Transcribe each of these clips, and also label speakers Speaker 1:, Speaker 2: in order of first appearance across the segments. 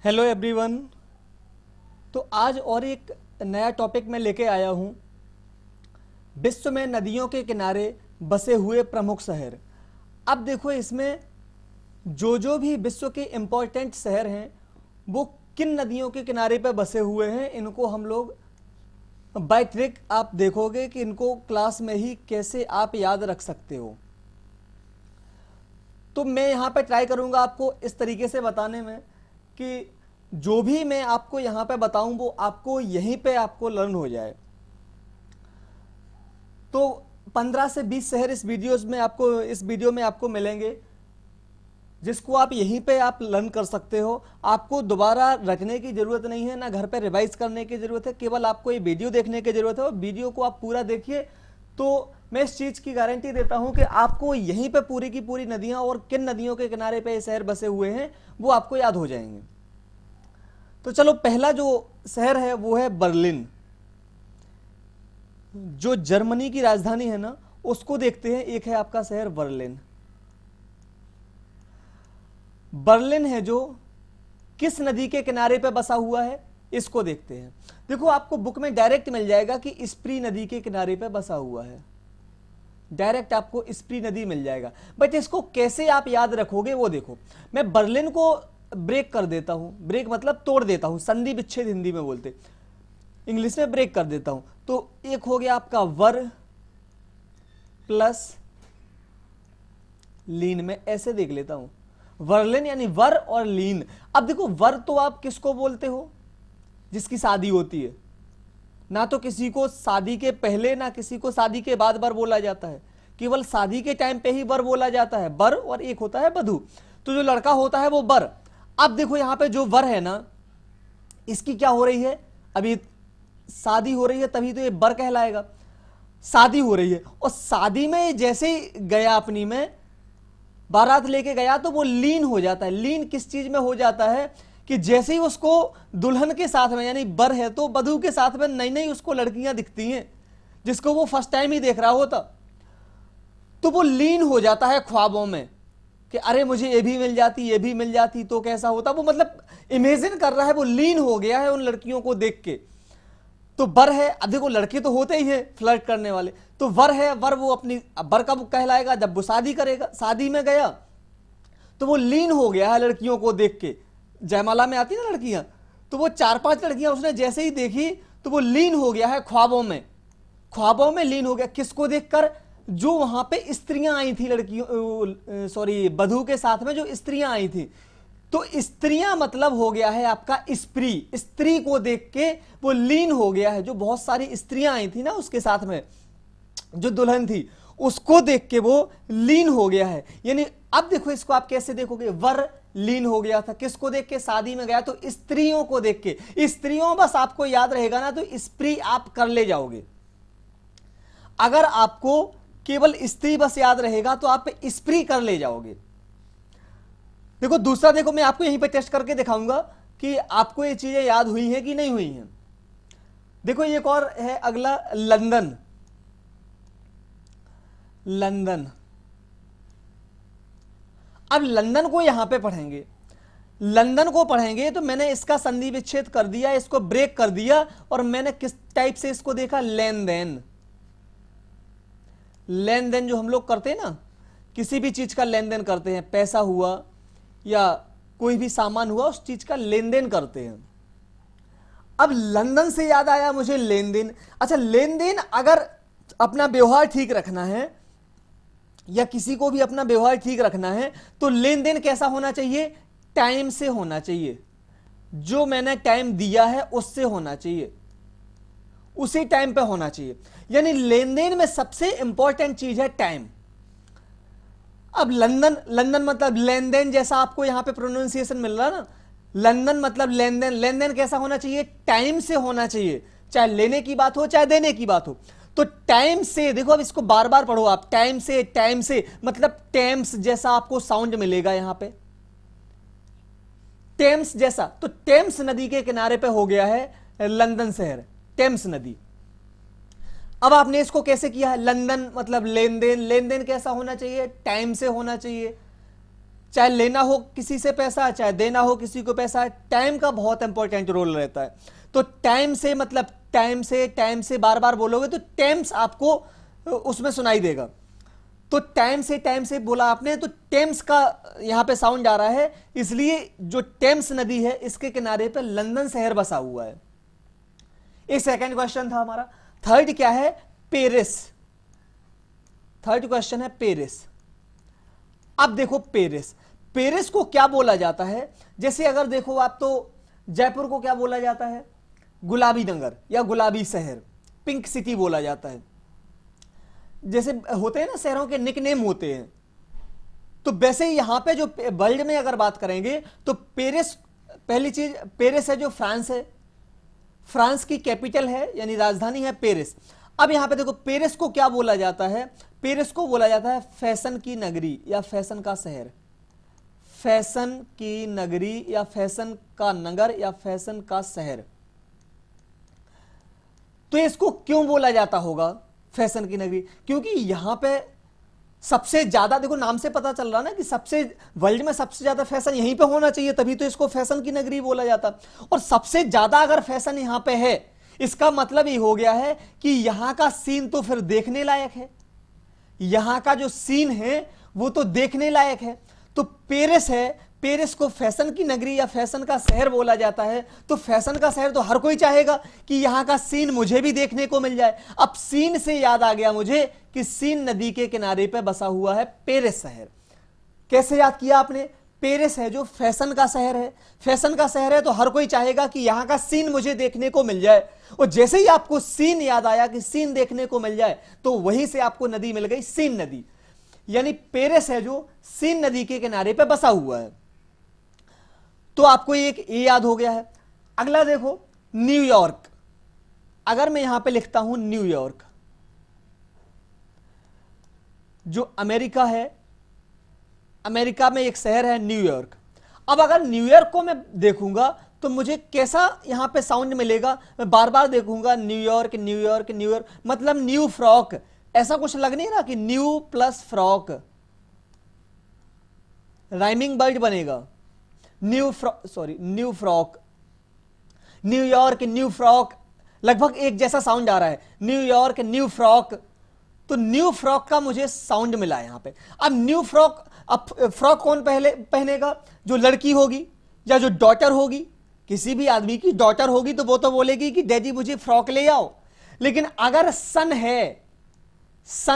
Speaker 1: Hello everyone. तो आज और एक नया टॉपिक मैं लेके आया हूँ। विश्व में नदियों के किनारे बसे हुए प्रमुख शहर। अब देखो इसमें जो भी विश्व के इम्पोर्टेंट शहर हैं वो किन नदियों के किनारे पर बसे हुए हैं, इनको हम लोग बाय ट्रिक आप देखोगे कि इनको क्लास में ही कैसे आप याद रख सकते हो। तो मैं यहाँ पे ट्राई करूँगा आपको इस तरीके से बताने में कि जो भी मैं आपको यहाँ पे बताऊँ वो आपको यहीं पे आपको लर्न हो जाए। तो 15 से 20 शहर इस वीडियो में आपको मिलेंगे, जिसको आप यहीं पे आप लर्न कर सकते हो। आपको दोबारा रखने की ज़रूरत नहीं है, ना घर पे रिवाइज करने की ज़रूरत है, केवल आपको ये वीडियो देखने की ज़रूरत है। और वीडियो को आप पूरा देखिए तो मैं इस चीज़ की गारंटी देता हूं कि आपको यहीं पे पूरी की पूरी नदियां और किन नदियों के किनारे पे ये शहर बसे हुए हैं वो आपको याद हो जाएंगे। तो चलो, पहला जो शहर है वो है बर्लिन, जो जर्मनी की राजधानी है ना, उसको देखते हैं। एक है आपका शहर बर्लिन। बर्लिन है जो किस नदी के किनारे पे बसा हुआ है, इसको देखते हैं। देखो आपको बुक में डायरेक्ट मिल जाएगा कि स्प्री नदी के किनारे पे बसा हुआ है, डायरेक्ट आपको स्प्री नदी मिल जाएगा। बट इसको कैसे आप याद रखोगे वो देखो। मैं बर्लिन को ब्रेक कर देता हूं, ब्रेक मतलब तोड़ देता हूं, संधि विच्छेद हिंदी में बोलते, इंग्लिश में ब्रेक कर देता हूं। तो एक हो गया आपका वर प्लस लीन, में ऐसे देख लेता हूं। वर्लिन यानी वर और लीन। अब देखो, वर तो आप किसको बोलते हो? जिसकी शादी होती है। ना तो किसी को शादी के पहले ना किसी को शादी के बाद वर बोला जाता है, केवल शादी के टाइम पे ही वर बोला जाता है, वर। और एक होता है वधू। तो जो लड़का होता है वो वर। अब देखो यहां पे जो वर है ना, इसकी क्या हो रही है? अभी शादी हो रही है, तभी तो ये वर कहलाएगा। शादी हो रही है और शादी में जैसे ही गया, अपनी में बारात लेके गया, तो वो लीन हो जाता है। लीन किस चीज में हो जाता है कि जैसे ही उसको दुल्हन के साथ में, यानी बर है तो वधू के साथ में नई नई उसको लड़कियां दिखती हैं जिसको वो फर्स्ट टाइम ही देख रहा होता, तो वो लीन हो जाता है ख्वाबों में कि अरे मुझे ये भी मिल जाती, ये भी मिल जाती तो कैसा होता। वो मतलब इमेजिन कर रहा है, वो लीन हो गया है उन लड़कियों को देख के। तो वर है। अब देखो, लड़के तो होते ही है फ्लर्ट करने वाले, तो वर है। वर वो अपनी वर कब कहलाएगा? जब वो शादी करेगा। शादी में गया तो वो लीन हो गया है लड़कियों को देख के। जयमाला में आती ना लड़कियां, तो वो 4-5 लड़कियां उसने जैसे ही देखी तो वो लीन हो गया है ख्वाबों में। ख्वाबों में लीन हो गया किसको देखकर? जो वहां पे स्त्रियां आई थी, लड़कियों, सॉरी, वधू के साथ में जो स्त्रियां आई थी। तो स्त्रियां मतलब हो गया है आपका स्त्री। स्त्री को देख के वो लीन हो गया है। जो बहुत सारी स्त्रियां आई थी ना उसके साथ में, जो दुल्हन थी, उसको देख के वो लीन हो गया है। यानी अब देखो इसको आप कैसे देखोगे? वर लीन हो गया था किसको देख के? शादी में गया तो स्त्रियों को देख के। स्त्रियों बस आपको याद रहेगा ना, तो स्त्री आप कर ले जाओगे। अगर आपको केवल स्त्री बस याद रहेगा तो आप स्त्री कर ले जाओगे। देखो दूसरा, देखो मैं आपको यहीं पे टेस्ट करके दिखाऊंगा कि आपको ये चीजें याद हुई हैं कि नहीं हुई हैं। देखो एक और है अगला, लंदन। लंदन। अब लंदन को यहां पे पढ़ेंगे, लंदन को पढ़ेंगे तो मैंने इसका संधि विच्छेद कर दिया, इसको ब्रेक कर दिया, और मैंने किस टाइप से इसको देखा? लेन देन। लेन देन जो हम लोग करते हैं ना, किसी भी चीज का लेन देन करते हैं, पैसा हुआ या कोई भी सामान हुआ, उस चीज का लेन देन करते हैं। अब लंदन से याद आया मुझे लेन देन। अच्छा, लेन देन अगर अपना व्यवहार ठीक रखना है या किसी को भी अपना व्यवहार ठीक रखना है तो लेन देन कैसा होना चाहिए? टाइम से होना चाहिए। जो मैंने टाइम दिया है उससे होना चाहिए, उसी टाइम पे होना चाहिए। यानी लेन देन में सबसे इंपॉर्टेंट चीज है टाइम। अब लंदन, लंदन मतलब लेन देन, जैसा आपको यहां पे प्रोनाउंसिएशन मिल रहा है ना, लंदन मतलब लेन देन। लेन देन कैसा होना चाहिए? टाइम से होना चाहिए, चाहे लेने की बात हो चाहे देने की बात हो। तो टाइम से, देखो अब इसको बार बार पढ़ो आप, टाइम से। टाइम से मतलब टेम्स जैसा आपको साउंड मिलेगा यहां पे, टेम्स जैसा। तो टेम्स नदी के किनारे पे हो गया है लंदन शहर, टेम्स नदी। अब आपने इसको कैसे किया है? लंदन मतलब लेन देन। लेन देन कैसा होना चाहिए? टाइम से होना चाहिए। चाहे लेना हो किसी से पैसा, चाहे देना हो किसी को पैसा, टाइम का बहुत इंपॉर्टेंट रोल रहता है। तो टाइम से मतलब टाइम से बार बार बोलोगे तो टेम्स आपको उसमें सुनाई देगा। तो टाइम से बोला आपने, तो टेम्स का यहां पे साउंड आ रहा है, इसलिए जो टेम्स नदी है इसके किनारे पे लंदन शहर बसा हुआ है। एक सेकंड क्वेश्चन था हमारा। थर्ड क्या है? पेरिस। थर्ड क्वेश्चन है पेरिस। अब देखो पेरिस, पेरिस को क्या बोला जाता है? जैसे अगर देखो आप तो जयपुर को क्या बोला जाता है? गुलाबी नगर या गुलाबी शहर, पिंक सिटी बोला जाता है। जैसे होते हैं ना शहरों के निकनेम होते हैं, तो वैसे ही यहां पे जो वर्ल्ड में अगर बात करेंगे तो पेरिस, पहली चीज पेरिस है जो फ्रांस है, फ्रांस की कैपिटल है यानी राजधानी है पेरिस। अब यहां पे देखो पेरिस को क्या बोला जाता है? पेरिस को बोला जाता है फैशन की नगरी या फैशन का शहर, फैशन की नगरी या फैशन का नगर या फैशन का शहर। तो इसको क्यों बोला जाता होगा फैशन की नगरी? क्योंकि यहां पे सबसे ज्यादा, देखो नाम से पता चल रहा ना कि सबसे वर्ल्ड में सबसे ज्यादा फैशन यहीं पे होना चाहिए, तभी तो इसको फैशन की नगरी बोला जाता। और सबसे ज्यादा अगर फैशन यहां पे है, इसका मतलब ये हो गया है कि यहां का सीन तो फिर देखने लायक है, यहां का जो सीन है वो तो देखने लायक है। तो पेरिस है, पेरिस को फैशन की नगरी या फैशन का शहर बोला जाता है। तो फैशन का शहर तो हर कोई चाहेगा कि यहां का सीन मुझे भी देखने को मिल जाए। अब सीन से याद आ गया मुझे कि सीन नदी के किनारे पे बसा हुआ है पेरिस शहर। कैसे याद किया आपने? पेरिस है जो फैशन का शहर है, फैशन का शहर है तो हर कोई चाहेगा कि यहां का सीन मुझे देखने को मिल जाए। और जैसे ही आपको सीन याद आया कि सीन देखने को मिल जाए, तो वहीं से आपको नदी मिल गई, सीन नदी। यानी पेरिस है जो सीन नदी के किनारे पे बसा हुआ है। तो आपको एक ये याद हो गया है। अगला देखो न्यूयॉर्क। अगर मैं यहां पे लिखता हूं न्यूयॉर्क, जो अमेरिका है, अमेरिका में एक शहर है न्यूयॉर्क। अब अगर न्यूयॉर्क को मैं देखूंगा तो मुझे कैसा यहां पे साउंड मिलेगा? मैं बार बार देखूंगा न्यूयॉर्क न्यूयॉर्क न्यूयॉर्क, मतलब न्यू फ्रॉक, ऐसा कुछ लग नहीं रहा कि new plus frock rhyming word बनेगा। New frock, New York new frock, लगभग एक जैसा साउंड आ रहा है, न्यूयॉर्क न्यू फ्रॉक। तो न्यू फ्रॉक का मुझे साउंड मिला है यहां पे। अब न्यू फ्रॉक, अब फ्रॉक कौन पहनेगा? जो लड़की होगी या जो डॉटर होगी, किसी भी आदमी की डॉटर होगी तो वो तो बोलेगी कि डैडी मुझे फ्रॉक ले आओ। लेकिन अगर सन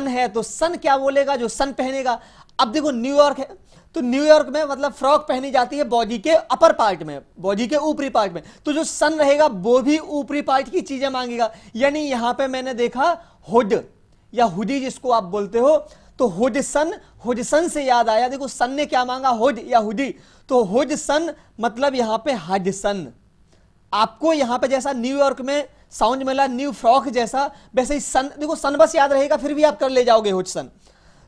Speaker 1: है तो सन क्या बोलेगा? जो सन पहनेगा। अब देखो न्यूयॉर्क है तो न्यूयॉर्क में मतलब फ्रॉक पहनी जाती है बॉडी के अपर पार्ट में, बॉडी के ऊपरी पार्ट में। तो जो सन रहेगा वो भी ऊपरी पार्ट की चीजें मांगेगा। यानी यहां पे मैंने देखा हुड या हुडी जिसको आप बोलते हो, तो हुड सन से याद आया। देखो सन ने क्या मांगा? हुड या हुडी। तो हुड सन मतलब यहां पे हडसन। आपको यहां पे जैसा न्यूयॉर्क में साउंड मिला न्यू फ्रॉक जैसा, वैसे ही सन, देखो सन बस याद रहेगा फिर भी आप कर ले जाओगे हुड सन।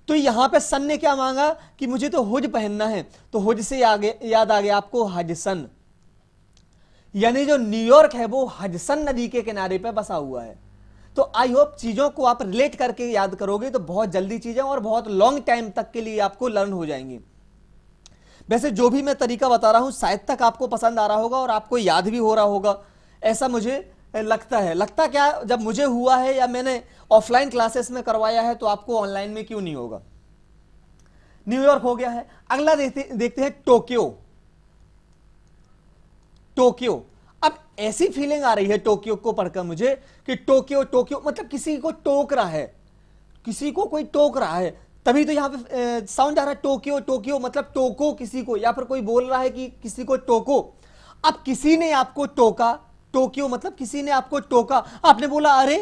Speaker 1: तो यहां पे सन ने क्या मांगा कि मुझे तो हुड पहनना है, तो हुड से याद आ गया आपको हडसन। यानी जो न्यूयॉर्क है वो हडसन नदी के किनारे पे बसा हुआ है। तो आई होप चीजों को आप रिलेट करके याद करोगे तो बहुत जल्दी चीजें और बहुत लॉन्ग टाइम तक के लिए आपको लर्न हो जाएंगी। वैसे जो भी मैं तरीका बता रहा हूं शायद तक आपको पसंद आ रहा होगा और आपको याद भी हो रहा होगा, ऐसा मुझे लगता है। लगता क्या, जब मुझे हुआ है या मैंने ऑफलाइन क्लासेस में करवाया है तो आपको ऑनलाइन में क्यों नहीं होगा। न्यूयॉर्क हो गया है। अगला देखते हैं टोक्यो। टोक्यो, अब ऐसी फीलिंग आ रही है टोक्यो को पढ़कर मुझे कि टोक्यो मतलब किसी को टोक रहा है, किसी को कोई टोक रहा है, तभी तो यहां पे साउंड आ रहा है टोक्यो मतलब टोको किसी को, या फिर कोई बोल रहा है कि किसी को टोको। अब किसी ने आपको टोका, टोक्यो मतलब किसी ने आपको टोका, आपने बोला अरे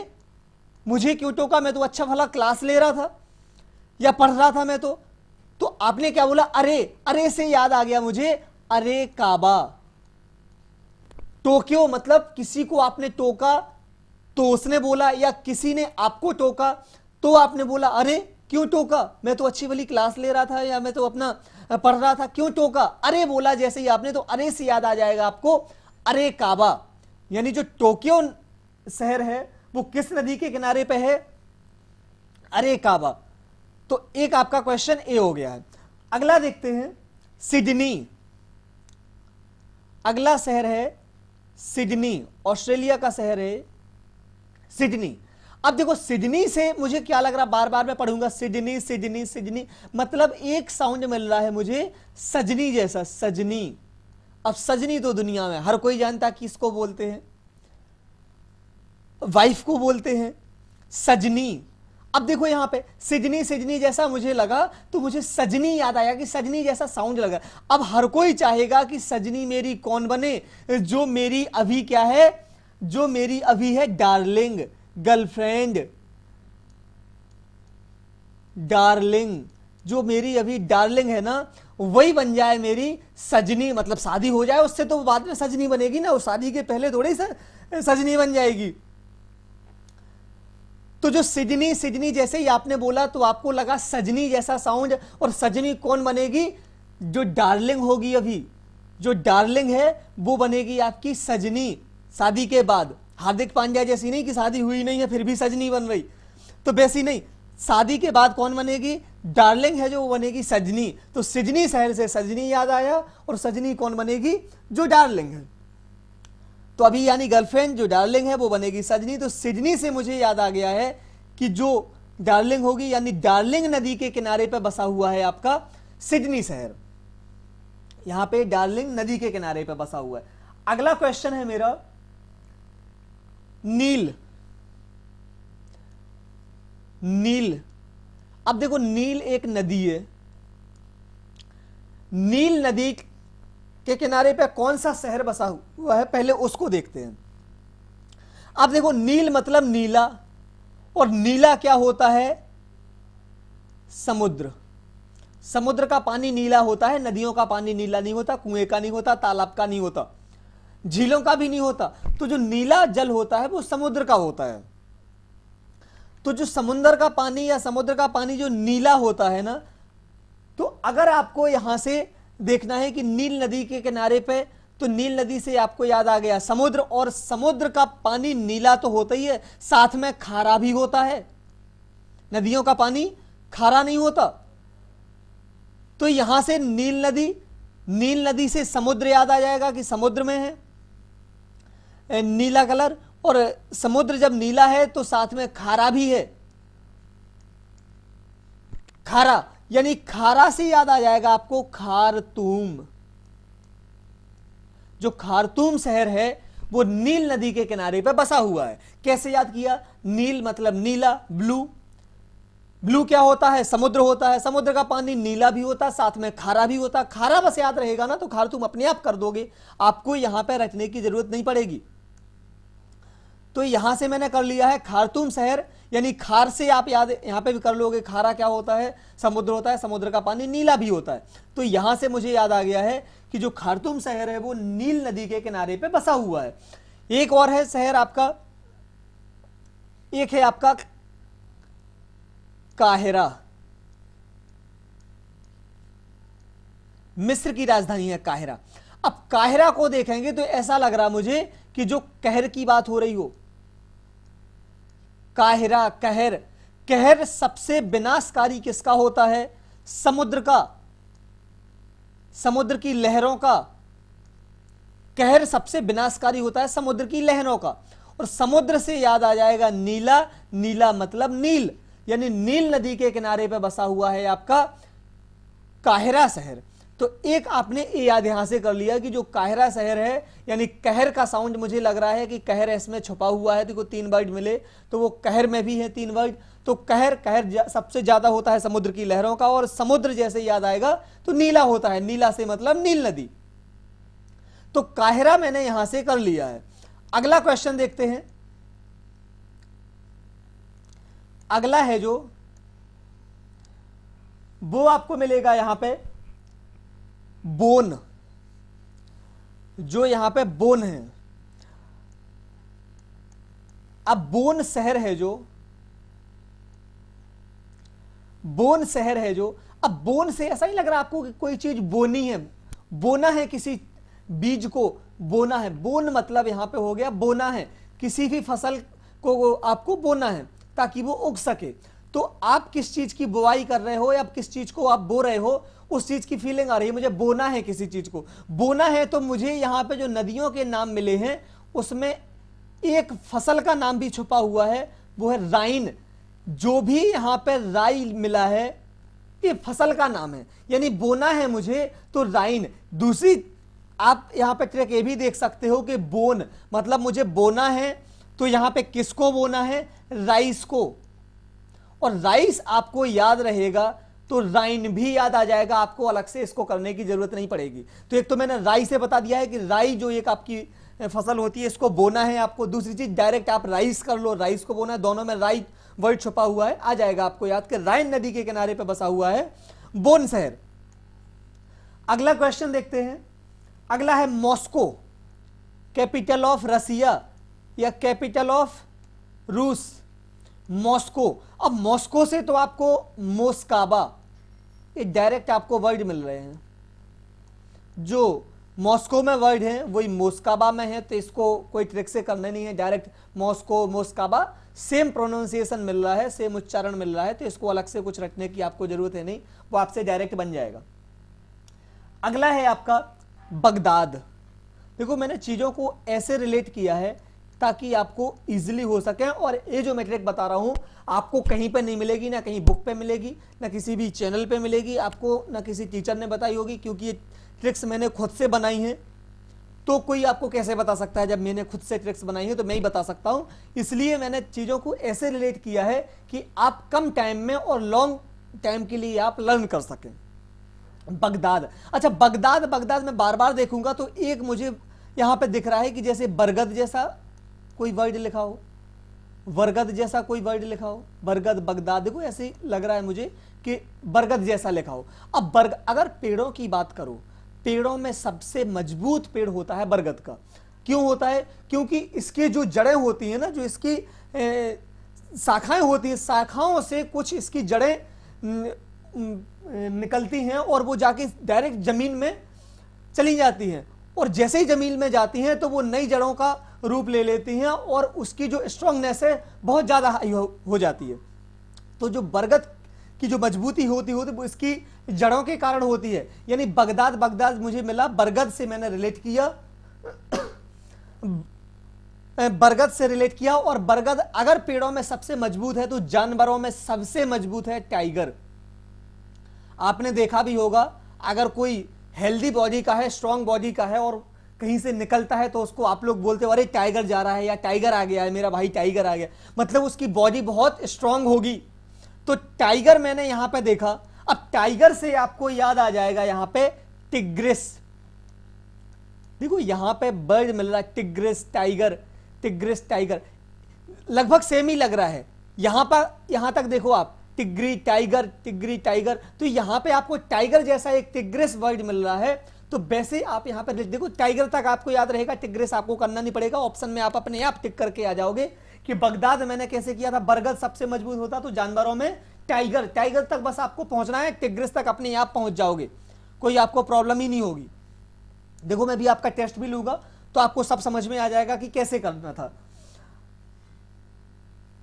Speaker 1: मुझे क्यों टोका, मैं तो अच्छा भला क्लास ले रहा था या पढ़ रहा था मैं तो आपने क्या बोला? अरे से याद आ गया मुझे, अरे काबा। टोक्यो मतलब किसी को आपने टोका तो उसने बोला, या किसी ने आपको टोका तो आपने बोला अरे क्यों टोका, मैं तो अच्छी भली क्लास ले रहा था या मैं तो अपना पढ़ रहा था, क्यों टोका? अरे बोला जैसे ही आपने, तो अरे से याद आ जाएगा आपको अरे काबा। यानी जो टोक्यो शहर है वो किस नदी के किनारे पे है? अरे काबा। तो एक आपका क्वेश्चन ए हो गया है। अगला देखते हैं सिडनी, अगला शहर है सिडनी, ऑस्ट्रेलिया का शहर है सिडनी। अब देखो सिडनी से मुझे क्या लग रहा, बार बार मैं पढ़ूंगा सिडनी सिडनी सिडनी, मतलब एक साउंड मिल रहा है मुझे सजनी जैसा, सजनी। अब सजनी तो दुनिया में हर कोई जानता कि इसको बोलते हैं, वाइफ को बोलते हैं सजनी। अब देखो यहां पे सिडनी सिडनी जैसा मुझे लगा तो मुझे सजनी याद आया कि सजनी जैसा साउंड लगा। अब हर कोई चाहेगा कि सजनी मेरी कौन बने, जो मेरी अभी क्या है, जो मेरी अभी है डार्लिंग, गर्लफ्रेंड, डार्लिंग, जो मेरी अभी डार्लिंग है ना, वही बन जाए मेरी सजनी। मतलब शादी हो जाए उससे तो बाद में सजनी बनेगी ना, वो शादी के पहले थोड़ी सजनी बन जाएगी। तो जो सिडनी सिडनी जैसे ही आपने बोला तो आपको लगा सजनी जैसा साउंड, और सजनी कौन बनेगी, जो डार्लिंग होगी अभी, जो डार्लिंग है वो बनेगी आपकी सजनी शादी के बाद। हार्दिक पांड्या जैसी नहीं कि शादी हुई नहीं है फिर भी सजनी बन रही, तो वैसी नहीं, शादी के बाद कौन बनेगी, डार्लिंग है जो वो बनेगी सजनी। तो सिडनी शहर से सजनी याद आया, और सजनी कौन बनेगी, जो डार्लिंग है। तो अभी यानी गर्लफ्रेंड जो डार्लिंग है वो बनेगी सजनी। तो सिडनी से मुझे याद आ गया है कि जो डार्लिंग होगी, यानी डार्लिंग नदी के किनारे पर बसा हुआ है आपका सिडनी शहर, यहां पे डार्लिंग नदी के किनारे पर बसा हुआ है। अगला क्वेश्चन है मेरा नील, नील। अब देखो नील एक नदी है, नील नदी के किनारे पे कौन सा शहर बसा हुआ है पहले उसको देखते हैं। अब देखो नील मतलब नीला, और नीला क्या होता है, समुद्र। समुद्र का पानी नीला होता है, नदियों का पानी नीला नहीं होता, कुएं का नहीं होता, तालाब का नहीं होता, झीलों का भी नहीं होता। तो जो नीला जल होता है वो समुद्र का होता है। तो जो समुद्र का पानी या समुद्र का पानी जो नीला होता है ना, तो अगर आपको यहां से देखना है कि नील नदी के किनारे पे, तो नील नदी से आपको याद आ गया समुद्र, और समुद्र का पानी नीला तो होता ही है, साथ में खारा भी होता है, नदियों का पानी खारा नहीं होता। तो यहां से नील नदी से समुद्र याद आ जाएगा कि समुद्र में है नीला कलर, और समुद्र जब नीला है तो साथ में खारा भी है, खारा, यानी खारा से याद आ जाएगा आपको खारतूम। जो खारतूम शहर है वो नील नदी के किनारे पर बसा हुआ है। कैसे याद किया, नील मतलब नीला, ब्लू, ब्लू क्या होता है, समुद्र होता है, समुद्र का पानी नीला भी होता है, साथ में खारा भी होता है। खारा बस याद रहेगा ना तो खारतूम अपने आप कर दोगे, आपको यहां पर रखने की जरूरत नहीं पड़ेगी। तो यहां से मैंने कर लिया है खारतूम शहर, यानी खार से आप याद यहां पे भी कर लोगे, खारा क्या होता है, समुद्र होता है, समुद्र का पानी नीला भी होता है। तो यहां से मुझे याद आ गया है कि जो खारतूम शहर है वो नील नदी के किनारे पे बसा हुआ है। एक और है शहर आपका, एक है आपका काहिरा, मिस्र की राजधानी है काहिरा। अब काहिरा को देखेंगे तो ऐसा लग रहा मुझे कि जो कहर की बात हो रही हो, काहिरा, कहर, कहर सबसे विनाशकारी किसका होता है, समुद्र का, समुद्र की लहरों का। कहर सबसे विनाशकारी होता है समुद्र की लहरों का। और समुद्र से याद आ जाएगा नीला, नीला मतलब नील, यानी नील नदी के किनारे पर बसा हुआ है आपका काहिरा शहर। तो एक आपने ये याद यहां से कर लिया कि जो काहिरा शहर है, यानी कहर का साउंड मुझे लग रहा है कि कहर इसमें छुपा हुआ है, तो 3 वर्ड मिले तो वो कहर में भी है 3 वर्ड। तो कहर, कहर सबसे ज्यादा होता है समुद्र की लहरों का, और समुद्र जैसे याद आएगा तो नीला होता है, नीला से मतलब नील नदी। तो काहिरा मैंने यहां से कर लिया है। अगला क्वेश्चन देखते हैं। अगला है जो वो आपको मिलेगा यहां पे बोन, जो यहां पे बोन है। अब बोन शहर है जो, बोन शहर है जो, अब बोन से ऐसा ही लग रहा आपको कि कोई चीज बोनी है, बोना है, किसी बीज को बोना है। बोन मतलब यहां पे हो गया बोना है, किसी भी फसल को आपको बोना है ताकि वो उग सके। तो आप किस चीज की बुआई कर रहे हो या किस चीज को आप बो रहे हो, उस चीज की फीलिंग आ रही है। मुझे बोना है, किसी चीज को बोना है, तो मुझे यहां पे जो नदियों के नाम मिले हैं उसमें एक फसल का नाम भी छुपा हुआ है, वो है राइन। जो भी यहां पे राई मिला है ये फसल का नाम है, यानी बोना है मुझे तो राइन। दूसरी आप यहां पे ट्रिक ये भी देख सकते हो कि बोन मतलब मुझे बोना है तो यहां पे किसको बोना है, राइस को। और राइस आपको याद रहेगा तो राइन भी याद आ जाएगा, आपको अलग से इसको करने की जरूरत नहीं पड़ेगी। तो एक तो मैंने राई से बता दिया है कि राई जो एक आपकी फसल होती है इसको बोना है आपको। दूसरी चीज डायरेक्ट आप राइस कर लो, राइस को बोना है, दोनों में राई वर्ड छुपा हुआ है, आ जाएगा आपको याद कि राइन नदी के किनारे पे बसा हुआ है बोन शहर। अगला क्वेश्चन देखते हैं। अगला है मॉस्को, कैपिटल ऑफ रसिया या कैपिटल ऑफ रूस। मॉस्को, अब मॉस्को से तो आपको मोस्काबा, ये डायरेक्ट आपको वर्ड मिल रहे हैं। जो मॉस्को में वर्ड है वही मोस्काबा में है, तो इसको कोई ट्रिक से करना नहीं है, डायरेक्ट मॉस्को मोस्काबा सेम प्रोनाउंसिएशन मिल रहा है, सेम उच्चारण मिल रहा है, तो इसको अलग से कुछ रटने की आपको जरूरत है नहीं, वो आपसे डायरेक्ट बन जाएगा। अगला है आपका बगदाद। देखो मैंने चीजों को ऐसे रिलेट किया है ताकि आपको इजीली हो सके, और ये जो मैं ट्रिक बता रहा हूं आपको कहीं पे नहीं मिलेगी, ना कहीं बुक पे मिलेगी, ना किसी भी चैनल पे मिलेगी आपको, ना किसी टीचर ने बताई होगी, क्योंकि ये ट्रिक्स मैंने खुद से बनाई हैं। तो कोई आपको कैसे बता सकता है, जब मैंने खुद से ट्रिक्स बनाई है तो मैं ही बता सकता हूं। इसलिए मैंने चीजों को ऐसे रिलेट किया है कि आप कम टाइम में और लॉन्ग टाइम के लिए आप लर्न कर सकें। बगदाद, अच्छा बगदाद मैं बार बार देखूंगा तो एक मुझे यहां पे दिख रहा है कि जैसे बरगद जैसा कोई वर्ड लिखा हो, बरगद जैसा कोई वर्ड लिखा हो, बरगद बगदाद, देखो ऐसे ही लग रहा है मुझे कि बरगद जैसा लिखा हो। अब अगर पेड़ों की बात करो, पेड़ों में सबसे मजबूत पेड़ होता है बरगद का। क्यों होता है, क्योंकि इसकी जो जड़ें होती हैं ना, जो इसकी शाखाएं होती हैं, शाखाओं से कुछ इसकी जड़ें निकलती हैं और वो जाके डायरेक्ट जमीन में चली जाती हैं, और जैसे ही जमीन में जाती हैं तो वो नई जड़ों का रूप ले लेती हैं और उसकी जो स्ट्रांगनेस है बहुत ज्यादा हाई हो जाती है। तो जो बरगद की जो मजबूती होती वो इसकी जड़ों के कारण होती है। यानी बगदाद मुझे मिला, बरगद से मैंने रिलेट किया, बरगद से रिलेट किया। और बरगद अगर पेड़ों में सबसे मजबूत है तो जानवरों में सबसे मजबूत है टाइगर। आपने देखा भी होगा, अगर कोई हेल्दी बॉडी का है, स्ट्रांग बॉडी का है और कहीं से निकलता है तो उसको आप लोग बोलते हो अरे टाइगर जा रहा है या टाइगर आ गया है, मेरा भाई टाइगर आ गया, मतलब उसकी बॉडी बहुत स्ट्रांग होगी। तो टाइगर मैंने यहां पे देखा। अब टाइगर से आपको याद आ जाएगा यहां पे टिग्रिस। देखो यहां पे बर्ड मिल रहा है, टिग्रिस टाइगर लगभग सेम ही लग रहा है। यहां तक देखो आप, टिग्री टाइगर, तो यहां पे आपको टाइगर जैसा एक टिग्रिस वर्ड मिल रहा है। तो वैसे आप यहां पर देखो, टाइगर तक आपको याद रहेगा, टिग्रिस आपको करना नहीं पड़ेगा, ऑप्शन में आप अपने आप टिक करके आ जाओगे कि बगदाद मैंने कैसे किया था, बरगद सबसे मजबूत होता तो जानवरों में टाइगर तक बस आपको पहुंचना है, टिग्रिस तक अपने आप पहुंच जाओगे, कोई आपको प्रॉब्लम ही नहीं होगी। देखो मैं भी आपका टेस्ट भी लूंगा तो आपको सब समझ में आ जाएगा कि कैसे करना था।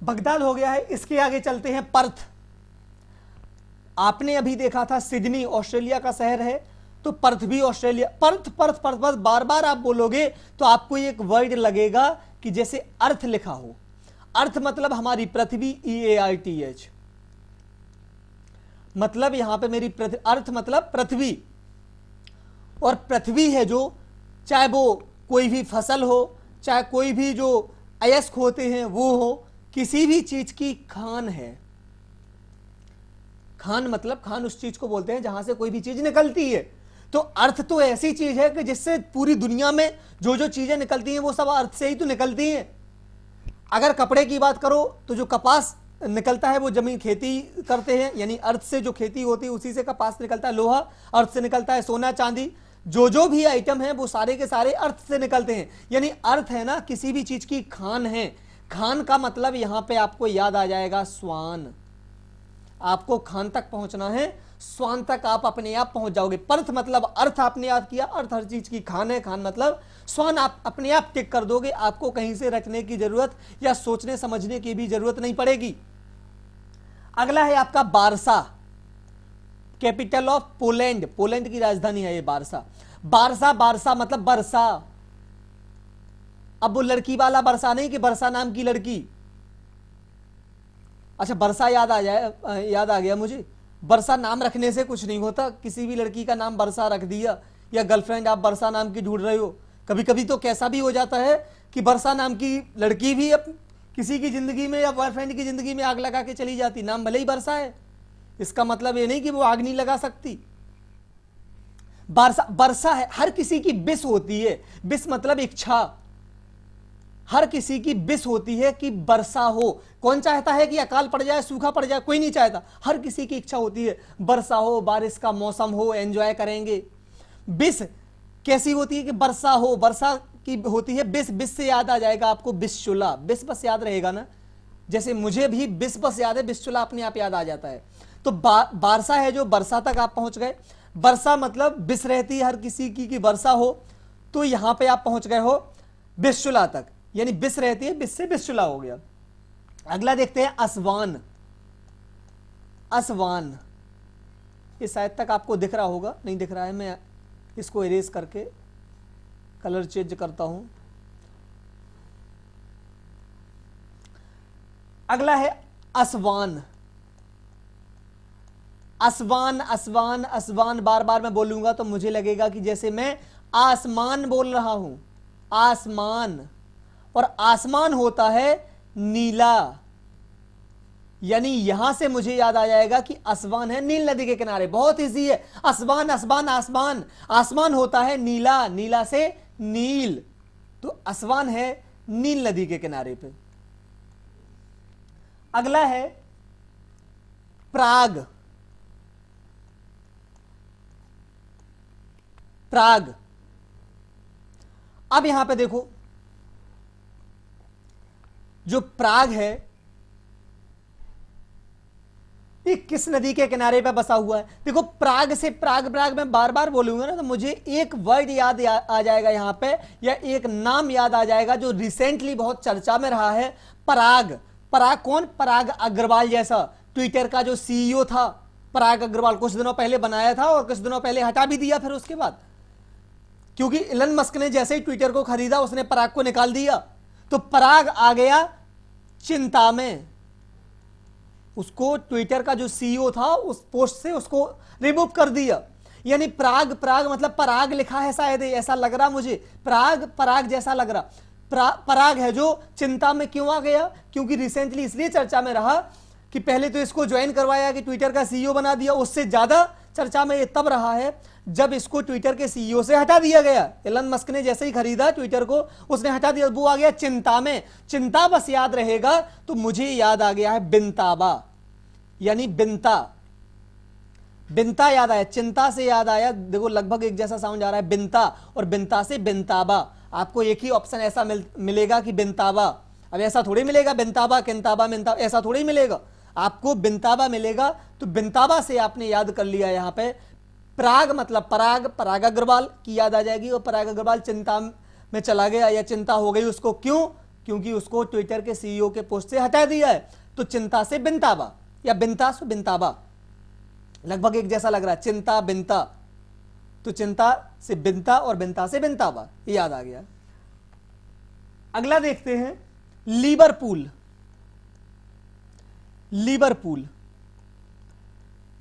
Speaker 1: बगदाद हो गया है, इसके आगे चलते हैं पर्थ। आपने अभी देखा था सिडनी ऑस्ट्रेलिया का शहर है, तो पर्थ भी ऑस्ट्रेलिया। पर्थ बार बार आप बोलोगे तो आपको एक वर्ड लगेगा कि जैसे अर्थ लिखा हो। अर्थ मतलब हमारी पृथ्वी, EARTH, मतलब यहां पे मेरी अर्थ मतलब पृथ्वी। और पृथ्वी है जो, चाहे वो कोई भी फसल हो, चाहे कोई भी जो अयस्क होते हैं वो हो, किसी भी चीज की खान है। खान मतलब, खान उस चीज को बोलते हैं जहां से कोई भी चीज निकलती है। तो अर्थ तो ऐसी चीज है कि जिससे पूरी दुनिया में जो चीजें निकलती हैं वो सब अर्थ से ही तो निकलती हैं। अगर कपड़े की बात करो तो जो कपास निकलता है वो जमीन खेती करते हैं, यानी अर्थ से जो खेती होती है उसी से कपास निकलता है। लोहा अर्थ से निकलता है, सोना चांदी जो भी आइटम है वो सारे के सारे अर्थ से निकलते हैं। यानी अर्थ है ना, किसी भी चीज की खान है। खान का मतलब यहां पे आपको याद आ जाएगा स्वान। आपको खान तक पहुंचना है, स्वान तक आप अपने आप पहुंच जाओगे। पर्थ मतलब अर्थ आपने याद किया, अर्थ हर चीज की खान है, खान मतलब स्वान आप अपने आप टिक कर दोगे। आपको कहीं से रचने की जरूरत या सोचने समझने की भी जरूरत नहीं पड़ेगी। अगला है आपका Barça, capital of Poland, Poland की राजधानी है ये बारसा। बारसा, बारसा मतलब वर्षा। अब वो लड़की वाला वर्षा नहीं कि वर्षा नाम की लड़की। अच्छा वर्षा याद आ गया मुझे, वर्षा नाम रखने से कुछ नहीं होता, किसी भी लड़की का नाम वर्षा रख दिया, या गर्लफ्रेंड आप वर्षा नाम की ढूंढ रहे हो, कभी कभी तो कैसा भी हो जाता है कि वर्षा नाम की लड़की भी अब किसी की जिंदगी में या बॉयफ्रेंड की जिंदगी में आग लगा के चली जाती, नाम भले ही वर्षा है, इसका मतलब ये नहीं कि वो आग नहीं लगा सकती। वर्षा, वर्षा है, हर किसी की विश होती है, विश मतलब इच्छा, हर किसी की विश होती है कि वर्षा हो। कौन चाहता है कि अकाल पड़ जाए, सूखा पड़ जाए, कोई नहीं चाहता, हर किसी की इच्छा होती है वर्षा हो, बारिश का मौसम हो, एंजॉय करेंगे। विश कैसी होती है कि वर्षा हो, वर्षा की होती है विश, विश से याद आ जाएगा आपको विश्चुला, विश बस याद रहेगा ना, जैसे मुझे भी विश बस याद है, विश्चुला अपने आप याद आ जाता है। तो बारसा है जो वर्षा तक आप पहुंच गए, वर्षा मतलब विश रहती है हर किसी की कि वर्षा हो, तो यहां पे आप पहुंच गए हो विश्चुला तक, यानी विश रहती है, विश से विश्चुला हो गया। अगला देखते हैं असवान, असवान, ये शायद तक आपको दिख रहा होगा, नहीं दिख रहा है, मैं इसको इरेज करके कलर चेंज करता हूं। अगला है असवान, असवान, असवान, असवान, बार बार मैं बोलूंगा तो मुझे लगेगा कि जैसे मैं आसमान बोल रहा हूं, आसमान, और आसमान होता है नीला, यानी यहां से मुझे याद आ जाएगा कि असवान है नील नदी के किनारे, बहुत इजी है, असवान, असवान, आसमान, आसमान होता है नीला, नीला से नील, तो असवान है नील नदी के किनारे पे। अगला है प्राग, प्राग। अब यहां पे देखो जो प्राग है ये किस नदी के किनारे पे बसा हुआ है। देखो प्राग से प्राग, प्राग मैं बार बार बोलूंगा ना तो मुझे एक वर्ड याद आ जाएगा यहां पे, या एक नाम याद आ जाएगा जो रिसेंटली बहुत चर्चा में रहा है, पराग। पराग कौन? पराग अग्रवाल जैसा ट्विटर का जो सीईओ था पराग अग्रवाल, कुछ दिनों पहले बनाया था और कुछ दिनों पहले हटा भी दिया फिर उसके बाद, क्योंकि इलन मस्क ने जैसे ही ट्विटर को खरीदा उसने पराग को निकाल दिया, तो पराग आ गया चिंता में, उसको ट्विटर का जो सीईओ था उस पोस्ट से उसको रिमूव कर दिया। यानी प्राग, प्राग मतलब पराग लिखा है शायद, ऐसा लग रहा मुझे, प्राग पराग जैसा लग रहा, पराग है जो चिंता में क्यों आ गया, क्योंकि रिसेंटली इसलिए चर्चा में रहा कि पहले तो इसको ज्वाइन करवाया कि ट्विटर का सीईओ बना दिया, उससे ज्यादा चर्चा में ये तब रहा है जब इसको ट्विटर के सीईओ से हटा दिया गया। एलन मस्क ने जैसे ही खरीदा ट्विटर को उसने हटा दिया, वो आ गया चिंता में। चिंता बस याद रहेगा तो मुझे याद आ गया है बिनताबा, यानी बिनता, बिनता याद आया, चिंता से याद आया, देखो लगभग एक जैसा साउंड आ रहा है, बिनता, और बिनता से बिनताबा। आपको एक ही ऑप्शन ऐसा मिलेगा कि बिनताबा, अब ऐसा थोड़ी मिलेगा बिनताबा किनताबा मिनताबा, ऐसा थोड़ी मिलेगा, आपको बिनताबा मिलेगा। तो बिनताबा से आपने याद कर लिया यहां पे। प्राग मतलब पराग, पराग अग्रवाल की याद आ जाएगी, और पराग अग्रवाल चिंता में चला गया या चिंता हो गई उसको, क्यों? क्योंकि उसको ट्विटर के सीईओ के पोस्ट से हटा दिया है, तो चिंता से बिनताबा या बिनता से बिनताबा, लगभग एक जैसा लग रहा है, चिंता बिनता, तो चिंता से बिनता और बिनता से बिनताबा, ये याद आ गया। अगला देखते हैं लिवरपूल, लिवरपूल।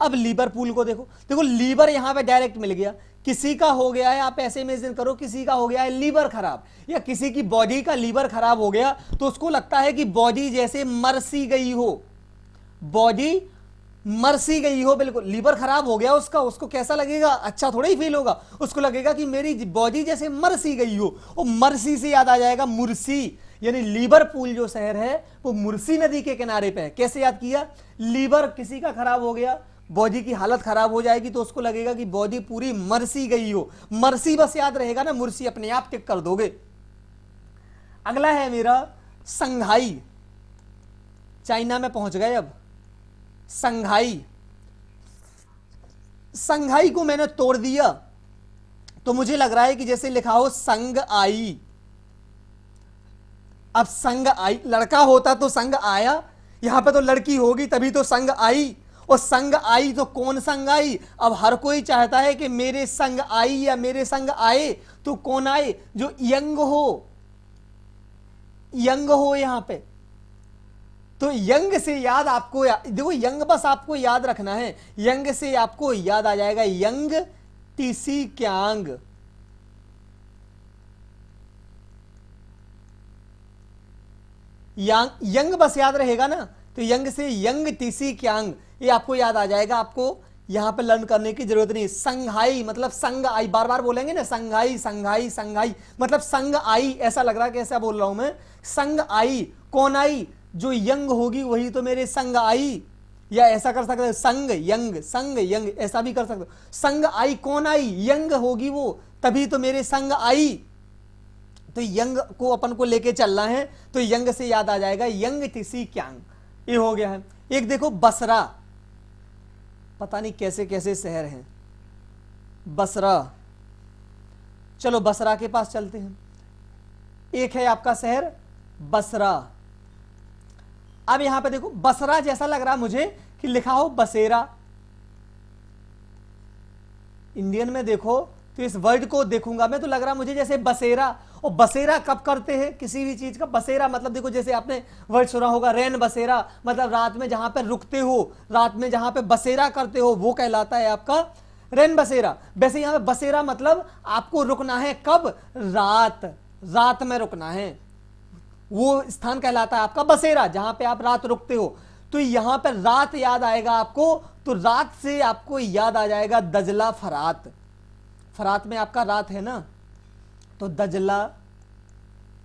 Speaker 1: अब लिवरपूल को देखो, देखो लीवर यहां पे डायरेक्ट मिल गया, किसी का हो गया है, आप ऐसे इमेजिन करो किसी का हो गया है लीवर खराब, या किसी की बॉडी का लीवर खराब हो गया, तो उसको लगता है कि बॉडी जैसे मर सी गई हो, बॉडी मर सी गई हो, बिल्कुल लीवर खराब हो गया उसका, उसको कैसा लगेगा? अच्छा थोड़ा ही फील होगा, उसको लगेगा कि मेरी बॉडी जैसे मर सी गई हो। और मरसी से याद आ जाएगा मुर्सी, यानी लिवरपूल जो शहर है वो मुर्सी नदी के किनारे पे है। कैसे याद किया? लीवर किसी का खराब हो गया, बॉडी की हालत खराब हो जाएगी तो उसको लगेगा कि बॉडी पूरी मरसी गई हो, मरसी बस याद रहेगा ना, मुर्सी अपने आप टिक कर दोगे। अगला है मेरा संघाई, चाइना में पहुंच गए अब। संघाई, संघाई को मैंने तोड़ दिया तो मुझे लग रहा है कि जैसे लिखा हो संग आई। अब संग आई, लड़का होता तो संग आया, यहां पे तो लड़की होगी तभी तो संग आई, और संग आई तो कौन संग आई? अब हर कोई चाहता है कि मेरे संग आई या मेरे संग आए, तो कौन आए? जो यंग हो, यंग हो यहां पे। तो यंग से याद आपको देखो, यंग बस आपको याद रखना है, यंग से आपको याद आ जाएगा यंग टीसी क्यांग। यंग बस याद रहेगा ना, तो यंग से यंग टीसी क्यांग, ये आपको याद आ जाएगा। आपको यहां पे लर्न करने की जरूरत नहीं। संघाई मतलब संग आई, बार बार बोलेंगे ना, संघाई संघाई संघाई, मतलब संग आई। ऐसा लग रहा है कि ऐसा बोल रहा हूं मैं, संग आई। कौन आई? जो यंग होगी वही तो मेरे संग आई। या ऐसा कर सकते हो, संग यंग, ऐसा भी कर सकते हो। संग आई, कौन आई? यंग होगी वो, तभी तो मेरे संग आई। तो यंग को अपन को लेके चलना है, तो यंग से याद आ जाएगा यंग टीसी क्यांग। ये हो गया है। एक देखो बसरा, पता नहीं कैसे कैसे शहर हैं। बसरा, चलो बसरा के पास चलते हैं। एक है आपका शहर बसरा। अब यहां पे देखो बसरा जैसा लग रहा मुझे कि लिखा हो बसेरा। इंडियन में देखो तो इस वर्ड को देखूंगा मैं तो लग रहा मुझे जैसे बसेरा। और बसेरा कब करते हैं किसी भी चीज का? बसेरा मतलब देखो, जैसे आपने वर्ड सुना होगा रैन बसेरा, मतलब रात में जहां पे रुकते हो, रात में जहां पे बसेरा करते हो, वो कहलाता है आपका रैन बसेरा। वैसे यहां पे बसेरा मतलब आपको रुकना है कब? रात, रात में रुकना है, वो स्थान कहलाता है आपका बसेरा, जहां पे आप रात रुकते हो। तो यहां पर रात याद आएगा आपको, तो रात से आपको याद आ जाएगा दजला फरात। फरात में आपका रात है ना, तो दजला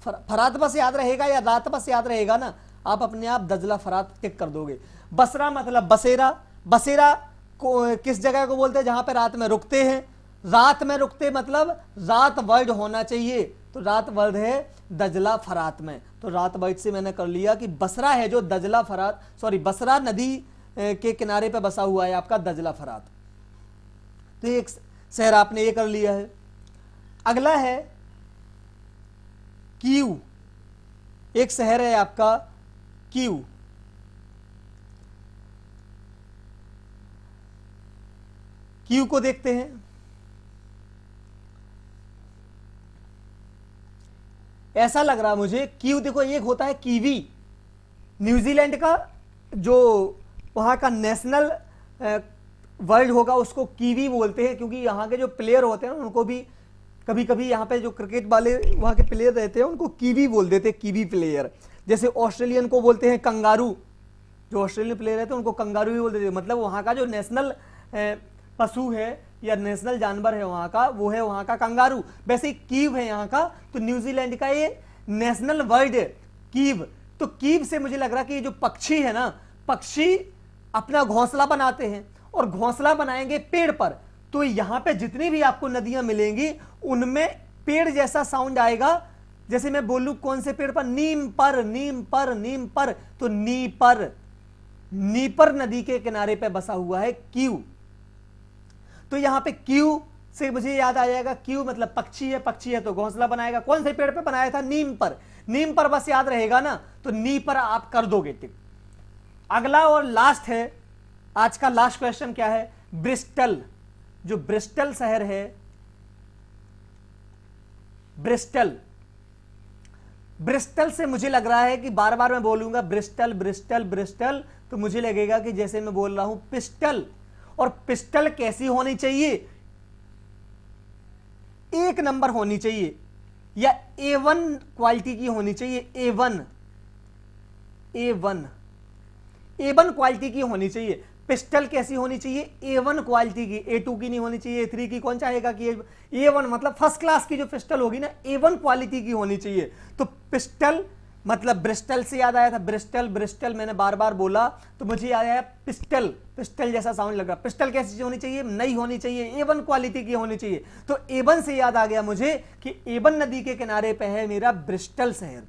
Speaker 1: फरात बस याद रहेगा या रात बस याद रहेगा ना, आप अपने आप दजला फरात टिक कर दोगे। बसरा मतलब बसेरा। बसेरा को किस जगह को बोलते हैं? जहां पे रात में रुकते हैं। रात में रुकते मतलब रात वर्ड होना चाहिए, तो रात वर्ड है दजला फरात में। तो रात वर्ड से मैंने कर लिया कि बसरा है जो दजला फरात, सॉरी बसरा नदी के किनारे पे बसा हुआ है आपका दजला फरात। तो एक शहर आपने ये कर लिया है। अगला है कीव। एक शहर है आपका कीव। कीव को देखते हैं। ऐसा लग रहा मुझे कीव, देखो एक होता है कीवी, न्यूजीलैंड का जो वहां का नेशनल वर्ड होगा उसको कीवी बोलते हैं, क्योंकि यहाँ के जो प्लेयर होते हैं उनको भी कभी कभी यहाँ पे जो क्रिकेट वाले वहाँ के प्लेयर रहते हैं उनको कीवी बोल देते हैं, कीवी प्लेयर। जैसे ऑस्ट्रेलियन को बोलते हैं कंगारू, जो ऑस्ट्रेलियन प्लेयर रहते हैं उनको कंगारू भी बोल देते हैं। मतलब वहाँ का जो नेशनल पशु है या नेशनल जानवर है वहाँ का, वो है वहाँ का कंगारू। वैसे कीव है यहाँ का, तो न्यूजीलैंड का ये नेशनल वर्ड है कीव। तो कीव से मुझे लग रहा कि ये जो पक्षी है ना, पक्षी अपना घोंसला बनाते हैं और घोंसला बनाएंगे पेड़ पर। तो यहां पे जितनी भी आपको नदियां मिलेंगी उनमें पेड़ जैसा साउंड आएगा। जैसे मैं बोलूं कौन से पेड़ पर? नीम पर, नीम पर, नीम पर। तो नीपर, नीपर नदी के किनारे पे बसा हुआ है कीव। तो यहां पे कीव से मुझे याद आ जाएगा, कीव मतलब पक्षी है, पक्षी है तो घोंसला बनाएगा। कौन से पेड़ पे बनाया था? नीम पर। नीम पर बस याद रहेगा ना, तो नी पर आप कर दोगे टिक। अगला और लास्ट है, आज का लास्ट क्वेश्चन क्या है? ब्रिस्टल। जो ब्रिस्टल शहर है, ब्रिस्टल, ब्रिस्टल से मुझे लग रहा है कि बार बार मैं बोलूंगा ब्रिस्टल ब्रिस्टल ब्रिस्टल, तो मुझे लगेगा कि जैसे मैं बोल रहा हूं पिस्टल। और पिस्टल कैसी होनी चाहिए? एक नंबर होनी चाहिए या A1 क्वालिटी की होनी चाहिए। A1, A1, A1 क्वालिटी की होनी चाहिए। पिस्टल कैसी होनी चाहिए? A1 क्वालिटी की, A2 की नहीं होनी चाहिए, A3 की। कौन चाहेगा कि A1 मतलब फर्स्ट क्लास की जो पिस्टल होगी ना, A1 क्वालिटी की होनी चाहिए। तो पिस्टल मतलब ब्रिस्टल से याद आया था, ब्रिस्टल ब्रिस्टल मैंने बार बार बोला तो मुझे याद आया पिस्टल, पिस्टल जैसा साउंड लग रहा। पिस्टल कैसी होनी चाहिए? नई होनी चाहिए, A1 क्वालिटी की होनी चाहिए। तो A1 से याद आ गया मुझे कि A1 नदी के किनारे पे है मेरा ब्रिस्टल शहर।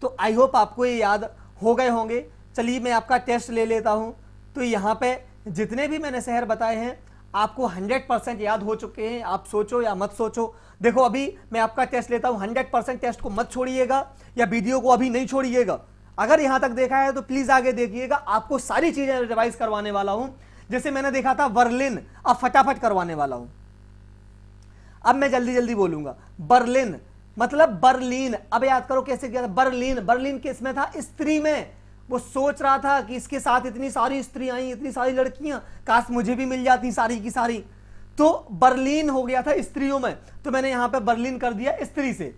Speaker 1: तो आई होप आपको ये याद हो गए होंगे। चलिए मैं आपका टेस्ट ले लेता हूं। तो यहां पे जितने भी मैंने शहर बताए हैं आपको 100% याद हो चुके हैं। आप सोचो या मत सोचो। देखो अभी मैं आपका टेस्ट लेता हूं, 100% टेस्ट को मत छोड़िएगा या वीडियो को अभी नहीं छोड़िएगा। अगर यहां तक देखा है तो प्लीज आगे देखिएगा, आपको सारी चीजें रिवाइज करवाने वाला हूं। जैसे मैंने देखा था बर्लिन, अब फटाफट करवाने वाला हूं। अब मैं जल्दी जल्दी बोलूंगा। बर्लिन मतलब बर्लिन, अब याद करो कैसे किया था। बर्लिन, बर्लिन किस में था? स्त्री में। वो सोच रहा था कि इसके साथ इतनी सारी स्त्री आई, इतनी सारी लड़कियां, काश मुझे भी मिल जाती सारी की सारी। तो बर्लिन हो गया था स्त्रियों में, तो मैंने यहां पे बर्लिन कर दिया स्त्री से।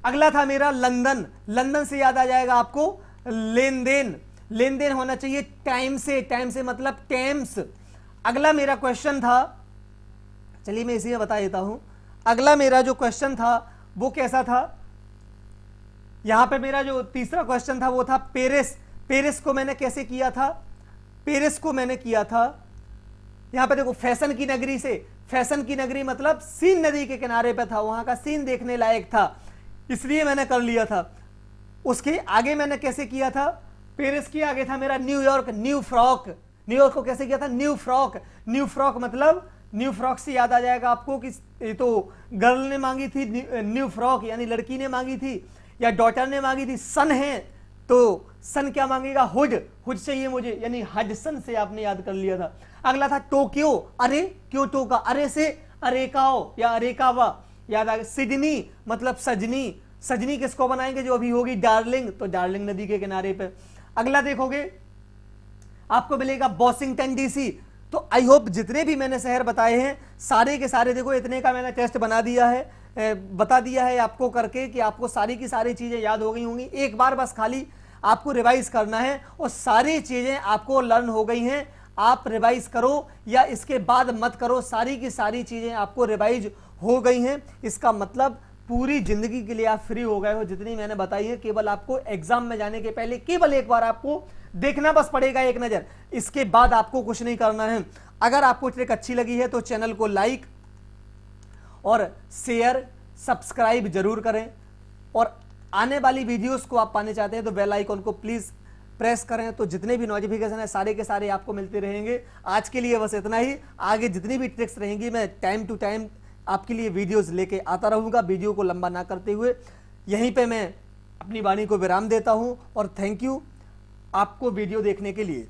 Speaker 1: अगला था मेरा लंदन, लंदन से याद आ जाएगा आपको लेन देन, लेन देन होना चाहिए टाइम से, टाइम से मतलब टेम्स। अगला मेरा क्वेश्चन था, चलिए मैं इसी में बता देता हूं। अगला मेरा जो क्वेश्चन था वो कैसा था? यहां पे मेरा जो तीसरा क्वेश्चन था वो था पेरिस। पेरिस को मैंने कैसे किया था? पेरिस को मैंने किया था यहां पे देखो फैशन की नगरी से। फैशन की नगरी मतलब सीन नदी के किनारे पे था, वहां का सीन देखने लायक था, इसलिए मैंने कर लिया था। उसके आगे मैंने कैसे किया था? पेरिस के आगे था मेरा न्यूयॉर्क, न्यू फ्रॉक। न्यूयॉर्क को कैसे किया था? New frock. न्यू फ्रॉक मतलब न्यू फ्रॉक से याद आ जाएगा आपको कि ये तो गर्ल ने मांगी थी न्यू फ्रॉक, यानी लड़की ने मांगी थी या डॉटर ने मांगी थी। सन है तो सन क्या मांगेगा? हुड, हुड चाहिए मुझे, यानी हडसन से आपने याद कर लिया था। अगला था टोक्यो, अरे क्योटो का अरे से अरेकाओ या अरेकावा याद आ गया। सिडनी मतलब सजनी, सजनी किसको बनाएंगे? जो अभी होगी डार्लिंग, तो डार्लिंग नदी के किनारे पे। अगला देखोगे आपको मिलेगा वॉशिंगटन डीसी। तो आई होप जितने भी मैंने शहर बताए हैं सारे के सारे, देखो इतने का मैंने टेस्ट बना दिया है, बता दिया है आपको करके कि आपको सारी की सारी चीजें याद हो गई होंगी। एक बार बस खाली आपको रिवाइज करना है और सारी चीजें आपको लर्न हो गई हैं। आप रिवाइज करो या इसके बाद मत करो, सारी की सारी चीजें आपको रिवाइज हो गई हैं। इसका मतलब पूरी जिंदगी के लिए आप फ्री हो गए हो। जितनी मैंने बताई है केवल आपको एग्जाम में जाने के पहले केवल एक बार आपको देखना बस पड़ेगा एक नजर, इसके बाद आपको कुछ नहीं करना है। अगर आपको ट्रिक अच्छी लगी है तो चैनल को लाइक और शेयर सब्सक्राइब जरूर करें, और आने वाली वीडियोस को आप पाने चाहते हैं तो बेल आइकन को प्लीज प्रेस करें, तो जितने भी नोटिफिकेशन है सारे के सारे आपको मिलते रहेंगे। आज के लिए बस इतना ही। आगे जितनी भी ट्रिक्स रहेंगी मैं टाइम टू टाइम आपके लिए वीडियोस लेके आता रहूंगा। वीडियो को लंबा ना करते हुए यहीं पे मैं अपनी वाणी को विराम देता हूं और थैंक यू आपको वीडियो देखने के लिए।